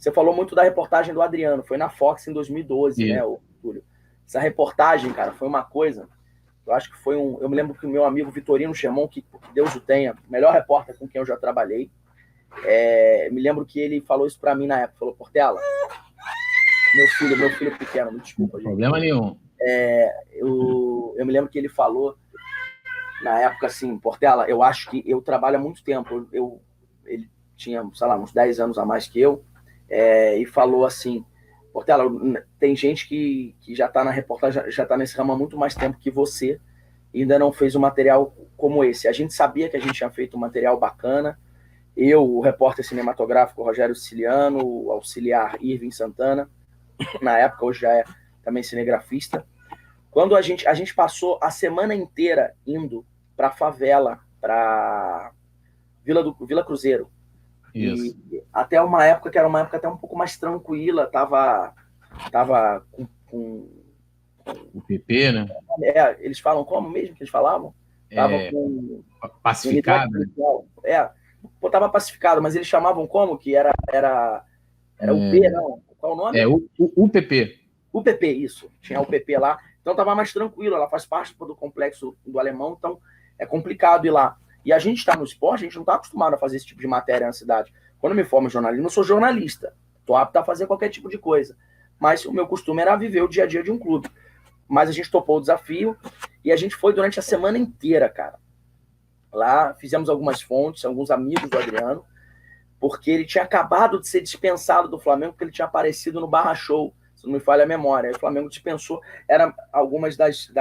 Você falou muito da reportagem do Adriano, foi na Fox em 2012, né, Túlio? Essa reportagem, cara, foi uma coisa... Eu acho que foi eu me lembro que o meu amigo Vitorino Scherman, que Deus o tenha, melhor repórter com quem eu já trabalhei, me lembro que ele falou isso pra mim na época, falou: Portela, meu filho pequeno, me desculpa, gente. Problema nenhum. Eu me lembro que ele falou na época assim: Portela, eu acho que eu trabalho há muito tempo, ele tinha, sei lá, uns 10 anos a mais que eu, e falou assim: Portela, tem gente que já está na reportagem, já está nesse ramo há muito mais tempo que você, e ainda não fez um material como esse. A gente sabia que a gente tinha feito um material bacana, eu, o repórter cinematográfico Rogério Siciliano, o auxiliar Irving Santana, na época, hoje já é também cinegrafista. Quando a gente passou a semana inteira indo para a favela, para Vila Cruzeiro. Isso. E até uma época que era uma época até um pouco mais tranquila, tava com o PP, né? Eles falam como mesmo que eles falavam? Tava com pacificado. Tava pacificado, mas eles chamavam como? Que era o P, não? Qual o nome? O PP. O PP, isso. Tinha o PP lá. Então tava mais tranquilo, ela faz parte do complexo do Alemão, então é complicado ir lá. E a gente está no esporte, a gente não está acostumado a fazer esse tipo de matéria na cidade. Quando eu me formo em jornalismo, eu não sou jornalista. Estou apto a fazer qualquer tipo de coisa. Mas o meu costume era viver o dia a dia de um clube. Mas a gente topou o desafio e a gente foi durante a semana inteira, cara. Lá fizemos algumas fontes, alguns amigos do Adriano, porque ele tinha acabado de ser dispensado do Flamengo, porque ele tinha aparecido no Barra Show, se não me falha a memória. Aí o Flamengo dispensou, eram algumas das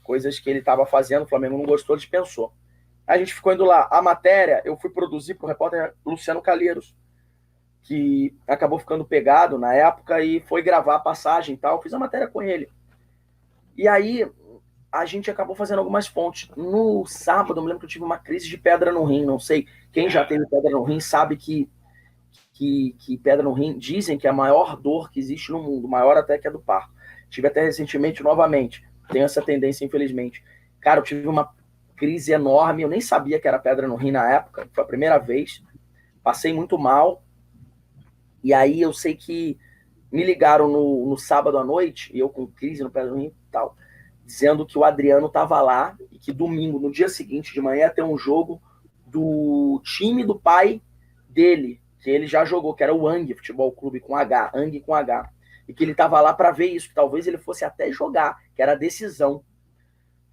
coisas que ele estava fazendo, o Flamengo não gostou, dispensou. A gente ficou indo lá. A matéria eu fui produzir para o repórter Luciano Calheiros, que acabou ficando pegado na época e foi gravar a passagem e tal. Fiz a matéria com ele. E aí a gente acabou fazendo algumas fontes. No sábado, eu me lembro que eu tive uma crise de pedra no rim. Não sei, quem já teve pedra no rim sabe que pedra no rim, dizem que é a maior dor que existe no mundo, maior até que a do parto. Tive até recentemente, novamente. Tenho essa tendência, infelizmente. Cara, eu tive uma crise enorme, eu nem sabia que era pedra no rim na época, foi a primeira vez, passei muito mal, e aí eu sei que me ligaram no sábado à noite, e eu com crise no pedra no rim e tal, dizendo que o Adriano estava lá, e que domingo, no dia seguinte de manhã, ia ter um jogo do time do pai dele, que ele já jogou, que era o Ang Futebol Clube com H, Ang com H, e que ele estava lá para ver isso, que talvez ele fosse até jogar, que era a decisão.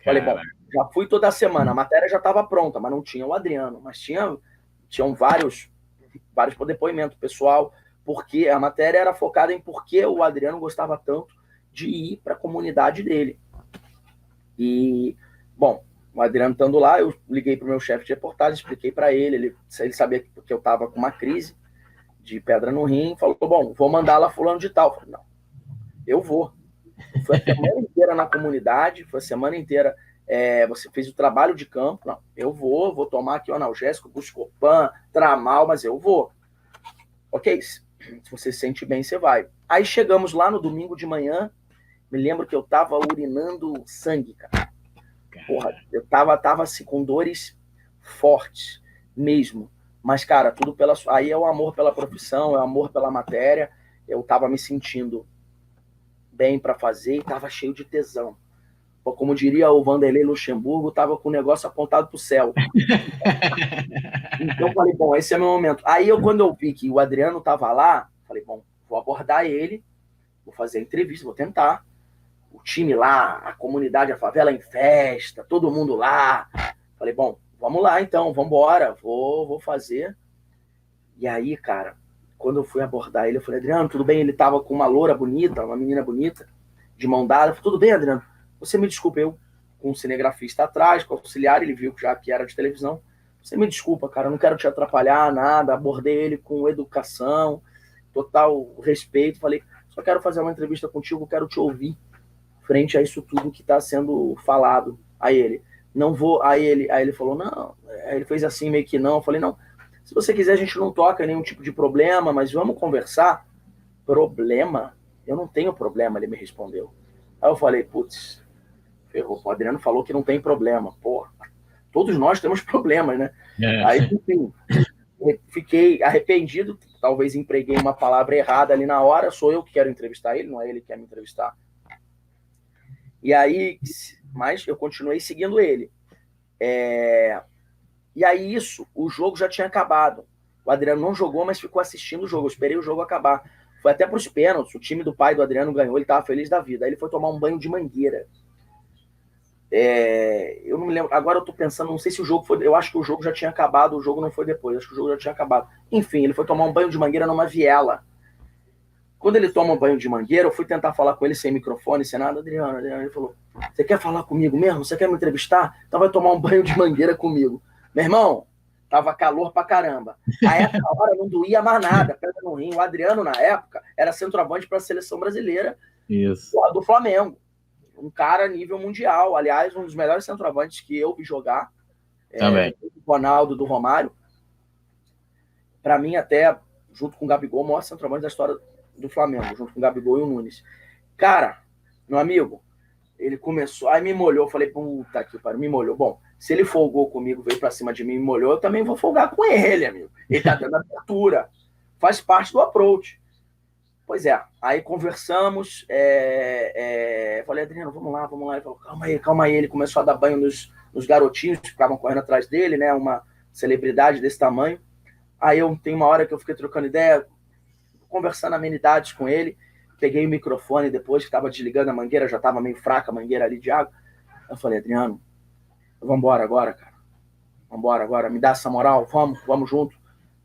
Falei, bom, já fui toda semana, a matéria já estava pronta, mas não tinha o Adriano, mas tinham vários depoimentos pessoal, porque a matéria era focada em por que o Adriano gostava tanto de ir para a comunidade dele. E, bom, o Adriano estando lá, eu liguei para o meu chefe de reportagem, expliquei para ele sabia que eu estava com uma crise de pedra no rim, falou, bom, vou mandar lá fulano de tal. Eu falei, não, eu vou. Foi a semana inteira na comunidade, foi a semana inteira, você fez o trabalho de campo, não, eu vou tomar aqui o analgésico, Buscopan, Tramal, mas eu vou. Ok, se você se sente bem, você vai. Aí chegamos lá no domingo de manhã, me lembro que eu tava urinando sangue, cara. Porra, eu tava assim, com dores fortes mesmo. Mas, cara, tudo aí é o amor pela profissão, é o amor pela matéria. Eu tava me sentindo bem para fazer e tava cheio de tesão. Como diria o Vanderlei Luxemburgo, tava com o negócio apontado pro céu. Então, falei, bom, esse é meu momento. Aí, quando eu vi que o Adriano tava lá, falei, bom, vou abordar ele, vou fazer a entrevista, vou tentar. O time lá, a comunidade, a favela em festa, todo mundo lá. Falei, bom, vamos lá então, vamos embora, vou fazer. E aí, cara, quando eu fui abordar ele, eu falei, Adriano, tudo bem? Ele tava com uma loura bonita, uma menina bonita, de mão dada. Eu falei, tudo bem, Adriano? Você me desculpa, eu com um cinegrafista atrás, com o auxiliar, ele viu já que era de televisão. Você me desculpa, cara, eu não quero te atrapalhar, nada. Abordei ele com educação, total respeito. Falei, só quero fazer uma entrevista contigo, quero te ouvir frente a isso tudo que está sendo falado. Aí ele, não vou. Aí ele falou, não. Aí ele fez assim, meio que não. Eu falei, não, se você quiser, a gente não toca nenhum tipo de problema, mas vamos conversar. Problema? Eu não tenho problema, ele me respondeu. Aí eu falei, putz, ferrou. O Adriano falou que não tem problema. Porra, todos nós temos problemas, né? Aí, enfim, fiquei arrependido, talvez empreguei uma palavra errada ali na hora, sou eu que quero entrevistar ele, não é ele que quer me entrevistar. E aí, mas eu continuei seguindo ele. E aí o jogo já tinha acabado. O Adriano não jogou, mas ficou assistindo o jogo. Eu esperei o jogo acabar. Foi até para os pênaltis, o time do pai do Adriano ganhou, ele estava feliz da vida. Aí ele foi tomar um banho de mangueira. Eu não me lembro, agora eu tô pensando, não sei se o jogo foi, eu acho que o jogo já tinha acabado, o jogo não foi depois, acho que o jogo já tinha acabado. Enfim, ele foi tomar um banho de mangueira numa viela. Quando ele toma um banho de mangueira, eu fui tentar falar com ele sem microfone, sem nada. Adriano, ele falou, você quer falar comigo mesmo? Você quer me entrevistar? Então vai tomar um banho de mangueira comigo. Meu irmão, tava calor pra caramba. A essa hora não doía mais nada, pedra no rim. O Adriano, na época, era centroavante para a seleção brasileira. Isso. Do Flamengo. Um cara nível mundial. Aliás, um dos melhores centroavantes que eu vi jogar. Também. Do Ronaldo, do Romário. Para mim, até, junto com o Gabigol, o maior centroavante da história do Flamengo, junto com o Gabigol e o Nunes. Cara, meu amigo, ele começou, aí me molhou, eu falei, puta que pariu, me molhou. Bom, se ele folgou comigo, veio pra cima de mim e me molhou, eu também vou folgar com ele, amigo. Ele tá dando abertura, faz parte do approach. Pois é, aí conversamos, falei, Adriano, vamos lá. Ele falou, calma aí. Ele começou a dar banho nos garotinhos que ficavam correndo atrás dele, né, uma celebridade desse tamanho. Aí tem uma hora que eu fiquei trocando ideia, conversando amenidades com ele, peguei o microfone depois, que estava desligando a mangueira, já estava meio fraca a mangueira ali de água. Eu falei, Adriano, vamos embora agora, cara. Vamos embora agora, me dá essa moral, vamos junto.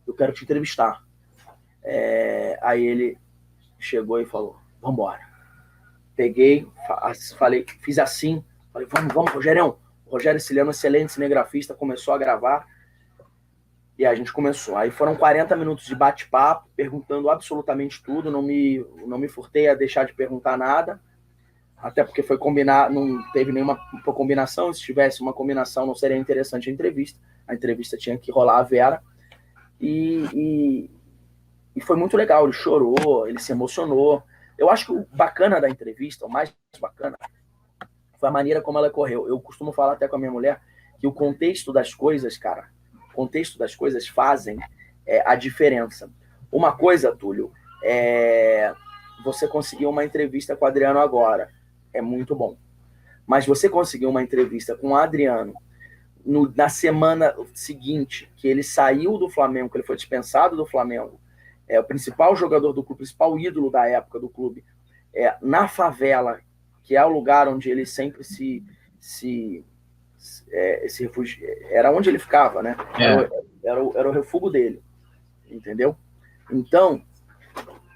Eu quero te entrevistar. Aí ele chegou e falou, vamos embora. Peguei, falei, fiz assim, falei, vamos, Rogério. O Rogério Ciliano, excelente cinegrafista, começou a gravar. E a gente começou. Aí foram 40 minutos de bate-papo, perguntando absolutamente tudo. Não me furtei a deixar de perguntar nada. Até porque foi combinar, não teve nenhuma combinação. Se tivesse uma combinação, não seria interessante a entrevista. A entrevista tinha que rolar a Vera. E foi muito legal. Ele chorou, ele se emocionou. Eu acho que o bacana da entrevista, o mais bacana, foi a maneira como ela correu. Eu costumo falar até com a minha mulher que o contexto das coisas, cara, fazem a diferença. Uma coisa, Túlio, você conseguiu uma entrevista com o Adriano agora, é muito bom. Mas você conseguiu uma entrevista com o Adriano na semana seguinte, que ele saiu do Flamengo, que ele foi dispensado do Flamengo, o principal jogador do clube, o principal ídolo da época do clube, na favela, que é o lugar onde ele sempre se refúgio, era onde ele ficava, né? Era o refúgio dele, entendeu? Então,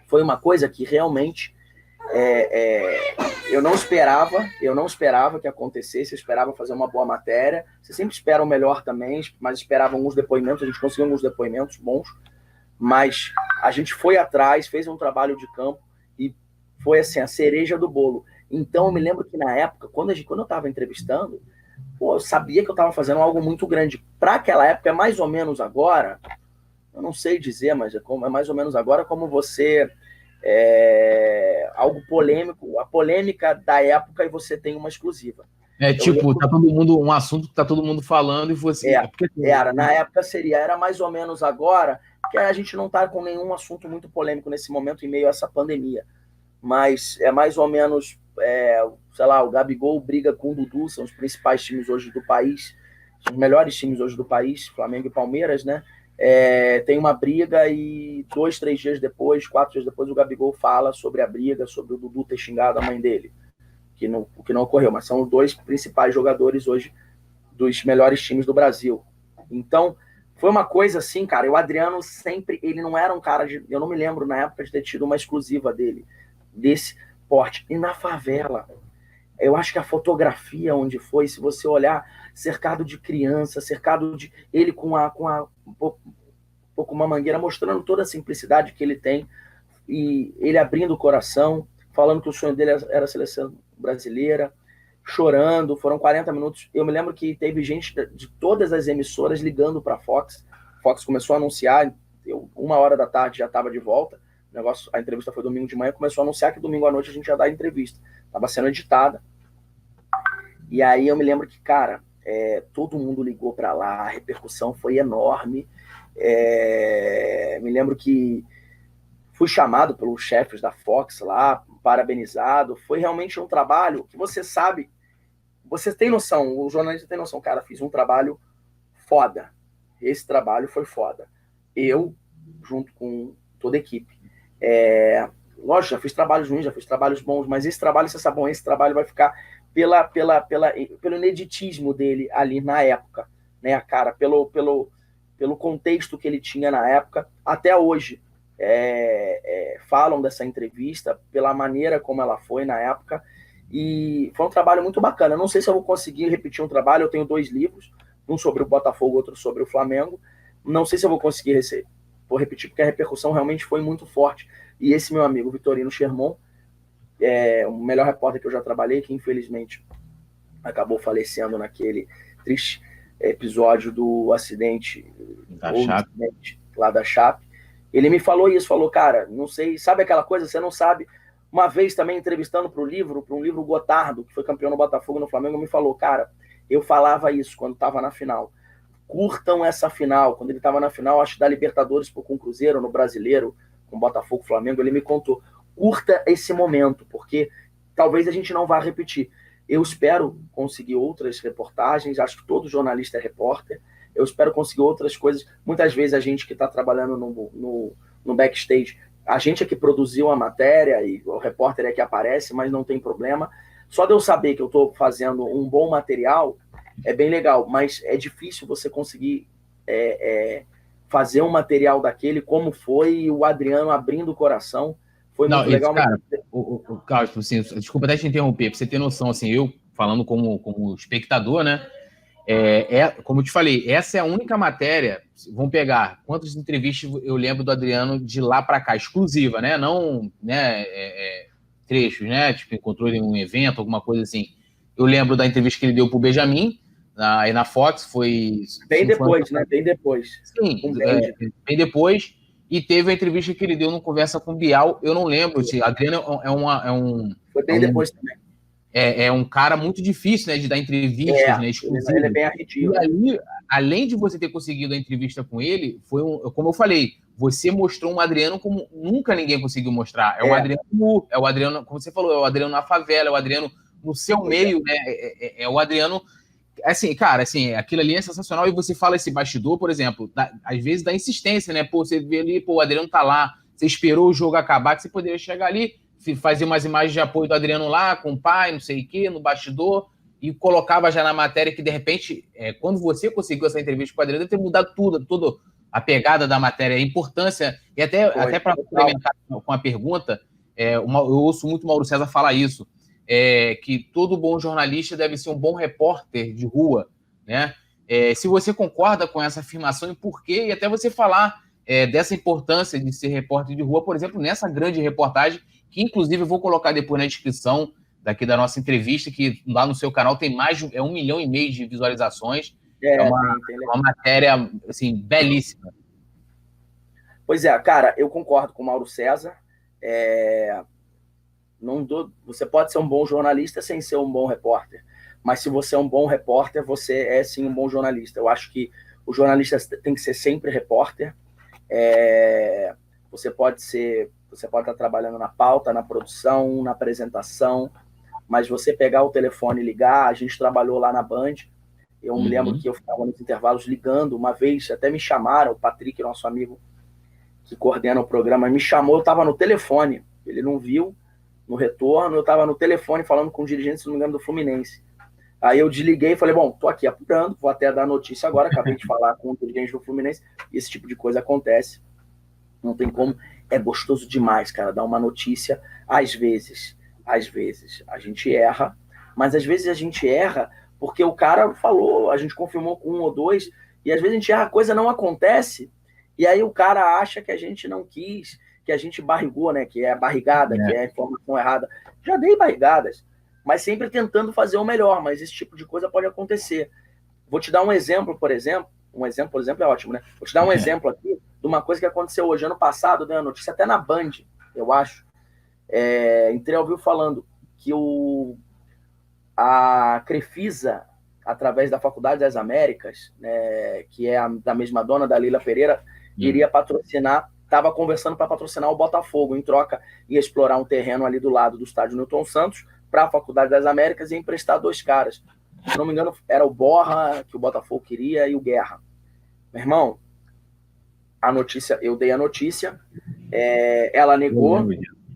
foi uma coisa que realmente eu não esperava que acontecesse, eu esperava fazer uma boa matéria. Você sempre espera o melhor também, mas esperava alguns depoimentos, a gente conseguiu alguns depoimentos bons, mas a gente foi atrás, fez um trabalho de campo e foi assim, a cereja do bolo. Então, eu me lembro que na época, quando eu estava entrevistando, eu sabia que eu estava fazendo algo muito grande. Para aquela época, é mais ou menos agora, eu não sei dizer, mas é mais ou menos agora como você... algo polêmico, a polêmica da época e você tem uma exclusiva. Tá todo mundo, um assunto que tá todo mundo falando e você... Na época era mais ou menos agora, que a gente não tá com nenhum assunto muito polêmico nesse momento em meio a essa pandemia. Mas é mais ou menos, sei lá, o Gabigol briga com o Dudu, são os principais times hoje do país, são os melhores times hoje do país, Flamengo e Palmeiras, né? Tem uma briga e 2, 3 dias depois, 4 dias depois, o Gabigol fala sobre a briga, sobre o Dudu ter xingado a mãe dele, o que não ocorreu, mas são os 2 principais jogadores hoje dos melhores times do Brasil. Então, foi uma coisa assim, cara, e o Adriano sempre, ele não era um cara eu não me lembro na época de ter tido uma exclusiva dele, desse porte. E na favela, eu acho que a fotografia onde foi, se você olhar, cercado de criança, cercado de ele com uma mangueira, mostrando toda a simplicidade que ele tem, e ele abrindo o coração, falando que o sonho dele era a seleção brasileira, chorando, foram 40 minutos. Eu me lembro que teve gente de todas as emissoras ligando para a Fox. Fox começou a anunciar, 1h da tarde já estava de volta, a entrevista foi domingo de manhã, começou a anunciar que domingo à noite a gente ia dar a entrevista. Estava sendo editada. E aí eu me lembro que, cara, todo mundo ligou para lá, a repercussão foi enorme. Me lembro que fui chamado pelos chefes da Fox lá, parabenizado. Foi realmente um trabalho que você sabe, você tem noção, o jornalista tem noção, cara, fiz um trabalho foda. Esse trabalho foi foda. Eu, junto com toda a equipe. Lógico, já fiz trabalhos ruins, já fiz trabalhos bons, mas esse trabalho, se é bom, esse trabalho vai ficar pelo ineditismo dele ali na época, né, cara, pelo contexto que ele tinha na época, até hoje. Falam dessa entrevista pela maneira como ela foi na época, e foi um trabalho muito bacana. Eu não sei se eu vou conseguir repetir um trabalho, eu tenho 2 livros, um sobre o Botafogo, outro sobre o Flamengo. Não sei se eu vou conseguir vou repetir, porque a repercussão realmente foi muito forte. E esse meu amigo, Vitorino Sherman, o melhor repórter que eu já trabalhei, que infelizmente acabou falecendo naquele triste episódio do acidente lá da Chape. Ele me falou isso, falou, cara, não sei, sabe aquela coisa, você não sabe. Uma vez também entrevistando para um livro Gotardo, que foi campeão no Botafogo, no Flamengo, me falou, cara, eu falava isso quando estava na final. Curtam essa final. Quando ele estava na final, acho que da Libertadores com o Cruzeiro, no Brasileiro, com Botafogo, Flamengo, ele me contou, curta esse momento, porque talvez a gente não vá repetir. Eu espero conseguir outras reportagens, acho que todo jornalista é repórter, eu espero conseguir outras coisas. Muitas vezes a gente que está trabalhando no backstage, a gente é que produziu a matéria e o repórter é que aparece, mas não tem problema. Só de eu saber que eu estou fazendo um bom material é bem legal, mas é difícil você conseguir fazer um material daquele como foi o Adriano abrindo o coração. Foi muito legal. Cara, o Carlos, assim, desculpa até te interromper, para você ter noção, assim, eu falando como espectador, né? Como eu te falei, essa é a única matéria. Vamos pegar quantas entrevistas eu lembro do Adriano de lá para cá, exclusiva, né? Não, né? Trechos, né? Tipo, encontrou em um evento, alguma coisa assim. Eu lembro da entrevista que ele deu para o Benjamin, aí na Fox, foi. Bem depois, né? Bem depois. Sim, bem depois. E teve a entrevista que ele deu no Conversa com o Bial. Eu não lembro se Adriano Foi bem depois também. É um cara muito difícil, né, de dar entrevistas, né, exclusivas. Ele é bem arredio. E aí, além de você ter conseguido a entrevista com ele, como eu falei, você mostrou um Adriano como nunca ninguém conseguiu mostrar. É um Adriano nu, é o Adriano, como você falou, é o Adriano na favela, é o Adriano no seu meio, né? É o Adriano. Assim, cara, assim, aquilo ali é sensacional. E você fala esse bastidor, por exemplo, às vezes dá insistência, né? Pô, você vê ali, o Adriano tá lá, você esperou o jogo acabar, que você poderia chegar ali, fazer umas imagens de apoio do Adriano lá, com o pai, não sei o quê, no bastidor, e colocava já na matéria que, de repente, quando você conseguiu essa entrevista com o Adriano, deve ter mudado tudo a pegada da matéria, a importância, e até para complementar com a pergunta, eu ouço muito o Mauro César falar isso, que todo bom jornalista deve ser um bom repórter de rua, né? Se você concorda com essa afirmação e por quê, e até você falar dessa importância de ser repórter de rua, por exemplo, nessa grande reportagem, que inclusive eu vou colocar depois na descrição daqui da nossa entrevista, que lá no seu canal tem mais de 1,5 milhão de visualizações. É uma matéria, assim, belíssima. Pois é, cara, eu concordo com o Mauro César. Você pode ser um bom jornalista sem ser um bom repórter, mas se você é um bom repórter, você é sim um bom jornalista. Eu acho que o jornalista tem que ser sempre repórter. Você pode estar trabalhando na pauta, na produção, na apresentação, mas você pegar o telefone e ligar, a gente trabalhou lá na Band, eu me lembro que eu ficava nos intervalos ligando, uma vez até me chamaram, o Patrick, nosso amigo que coordena o programa, me chamou, eu estava no telefone, ele não viu, no retorno, eu estava no telefone falando com o dirigente, se não me engano, do Fluminense. Aí eu desliguei e falei, bom, tô aqui apurando, vou até dar notícia agora, acabei de falar com o dirigente do Fluminense, e esse tipo de coisa acontece, não tem como, é gostoso demais, cara, dar uma notícia, às vezes a gente erra, mas às vezes a gente erra porque o cara falou, a gente confirmou com 1 ou 2, e às vezes a gente erra, a coisa não acontece, e aí o cara acha que a gente não quis, que a gente barrigou, né, que é a barrigada, que é a informação errada. Já dei barrigadas, mas sempre tentando fazer o melhor, mas esse tipo de coisa pode acontecer. Vou te dar um exemplo, por exemplo é ótimo, né? Vou te dar um exemplo aqui de uma coisa que aconteceu hoje, ano passado, deu uma notícia até na Band, eu acho, entrei ao vivo falando que a Crefisa através da Faculdade das Américas, né, que é da mesma dona, da Leila Pereira, iria patrocinar, estava conversando para patrocinar o Botafogo, em troca ia explorar um terreno ali do lado do estádio Newton Santos para a Faculdade das Américas e emprestar 2 caras. Se não me engano, era o Borra, que o Botafogo queria, e o Guerra. Meu irmão, a notícia, eu dei a notícia, ela negou,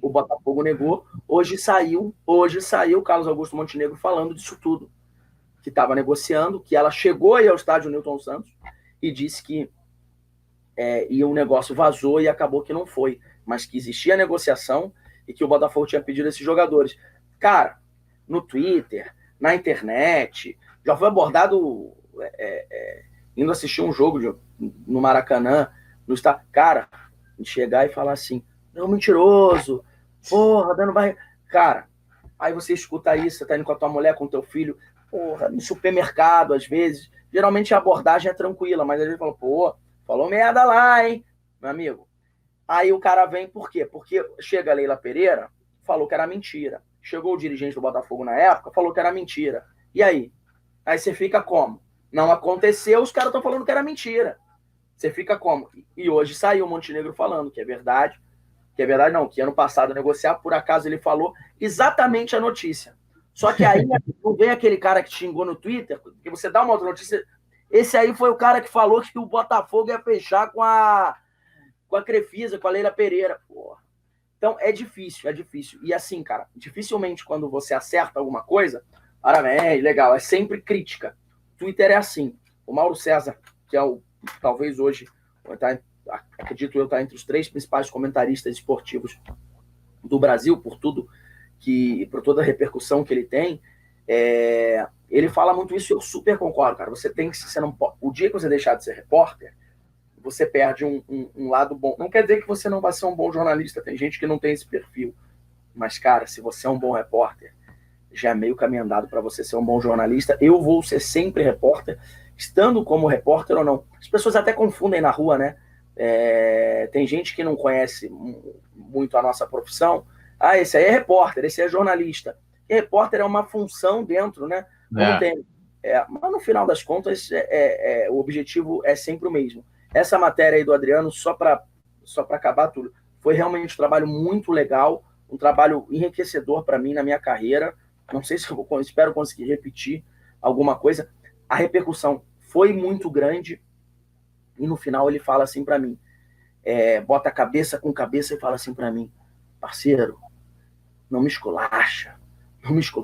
o Botafogo negou, hoje saiu o Carlos Augusto Montenegro falando disso tudo, que estava negociando, que ela chegou aí ao estádio Newton Santos e disse que e o negócio vazou e acabou que não foi, mas que existia negociação e que o Botafogo tinha pedido esses jogadores. Cara, no Twitter, na internet, já foi abordado indo assistir um jogo no Maracanã, no estádio. Cara, chegar e falar assim, não, mentiroso, porra, dando barriga. Cara, aí você escuta isso, você tá indo com a tua mulher, com o teu filho, porra, no supermercado, às vezes. Geralmente a abordagem é tranquila, mas às vezes fala, pô, falou merda lá, hein, meu amigo. Aí o cara vem, por quê? Porque chega a Leila Pereira, falou que era mentira. Chegou o dirigente do Botafogo na época, falou que era mentira. E aí? Aí você fica como? Não aconteceu, os caras estão falando que era mentira. Você fica como? E hoje saiu o Montenegro falando que é verdade não, que ano passado negociar, por acaso ele falou exatamente a notícia. Só que aí não vem aquele cara que xingou no Twitter, que você dá uma outra notícia. Esse aí foi o cara que falou que o Botafogo ia fechar com a Crefisa, com a Leila Pereira. Porra. Então é difícil. E assim, cara, dificilmente quando você acerta alguma coisa, parabéns, legal, é sempre crítica. Twitter é assim. O Mauro César, que é talvez hoje, acredito eu, está entre os 3 principais comentaristas esportivos do Brasil, por toda a repercussão que ele tem, ele fala muito isso e eu super concordo, cara. Você não pode, o dia que você deixar de ser repórter, você perde um lado bom. Não quer dizer que você não vai ser um bom jornalista, tem gente que não tem esse perfil. Mas, cara, se você é um bom repórter, já é meio caminho andado para você ser um bom jornalista. Eu vou ser sempre repórter, estando como repórter ou não. As pessoas até confundem na rua, né? Tem gente que não conhece muito a nossa profissão. Ah, esse aí é repórter, esse aí é jornalista. E repórter é uma função dentro, né? Como tem. Mas no final das contas, o objetivo é sempre o mesmo. Essa matéria aí do Adriano, só para acabar tudo, foi realmente um trabalho muito legal, um trabalho enriquecedor para mim na minha carreira. Não sei se eu espero conseguir repetir alguma coisa. A repercussão foi muito grande e no final ele fala assim para mim, bota a cabeça com cabeça e fala assim para mim, parceiro, não me esculacha,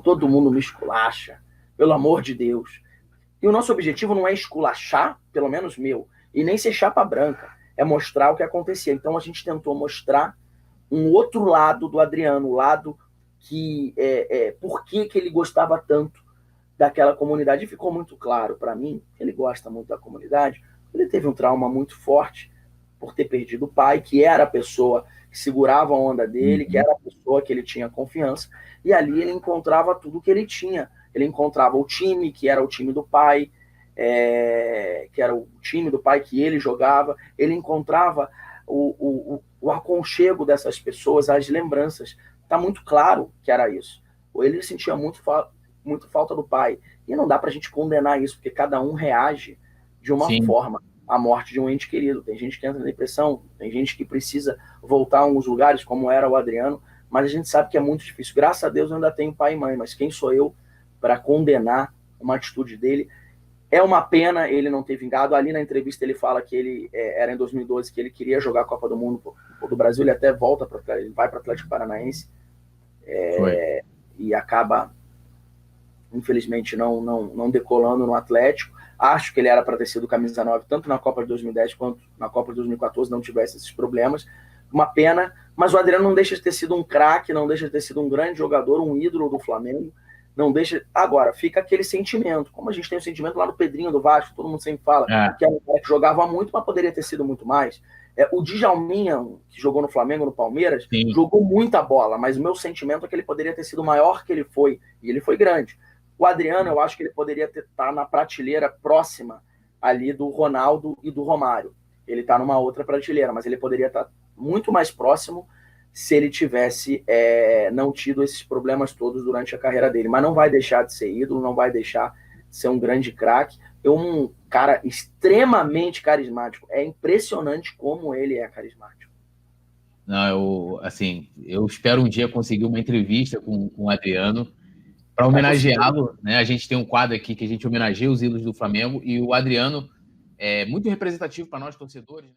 todo mundo me esculacha, pelo amor de Deus. E o nosso objetivo não é esculachar, pelo menos meu, e nem ser chapa branca, é mostrar o que acontecia. Então a gente tentou mostrar um outro lado do Adriano, o lado que por que ele gostava tanto daquela comunidade. E ficou muito claro para mim que ele gosta muito da comunidade. Ele teve um trauma muito forte por ter perdido o pai, que era a pessoa que segurava a onda dele, que era a pessoa que ele tinha confiança, e ali ele encontrava tudo que ele tinha. Ele encontrava o time, que era o time do pai, que era o time do pai que ele jogava, ele encontrava o aconchego dessas pessoas, as lembranças. Está muito claro que era isso. Ele sentia muito falta do pai. E não dá para a gente condenar isso, porque cada um reage de uma forma à morte de um ente querido. Tem gente que entra em depressão, tem gente que precisa voltar a alguns lugares, como era o Adriano, mas a gente sabe que é muito difícil. Graças a Deus eu ainda tenho pai e mãe, mas quem sou eu para condenar uma atitude dele? É uma pena ele não ter vingado. Ali na entrevista ele fala que ele era em 2012, que ele queria jogar a Copa do Mundo do Brasil, ele até volta, ele vai para o Atlético Paranaense e acaba, infelizmente, não decolando no Atlético. Acho que ele era para ter sido camisa 9, tanto na Copa de 2010 quanto na Copa de 2014, não tivesse esses problemas. Uma pena, mas o Adriano não deixa de ter sido um craque, não deixa de ter sido um grande jogador, um ídolo do Flamengo. Não deixa. Agora, fica aquele sentimento. Como a gente tem o sentimento lá no Pedrinho do Vasco, todo mundo sempre fala que era um cara que jogava muito, mas poderia ter sido muito mais. O Djalminha, que jogou no Flamengo, no Palmeiras, jogou muita bola, mas o meu sentimento é que ele poderia ter sido maior que ele foi, e ele foi grande. O Adriano, eu acho que ele poderia estar na prateleira próxima ali do Ronaldo e do Romário. Ele está numa outra prateleira, mas ele poderia estar muito mais próximo se ele tivesse não tido esses problemas todos durante a carreira dele. Mas não vai deixar de ser ídolo, não vai deixar ser um grande craque. É um cara extremamente carismático. É impressionante como ele é carismático. Não, eu espero um dia conseguir uma entrevista com o Adriano para Vai conseguir. homenageá-lo, né? A gente tem um quadro aqui que a gente homenageia os ídolos do Flamengo e o Adriano é muito representativo para nós torcedores.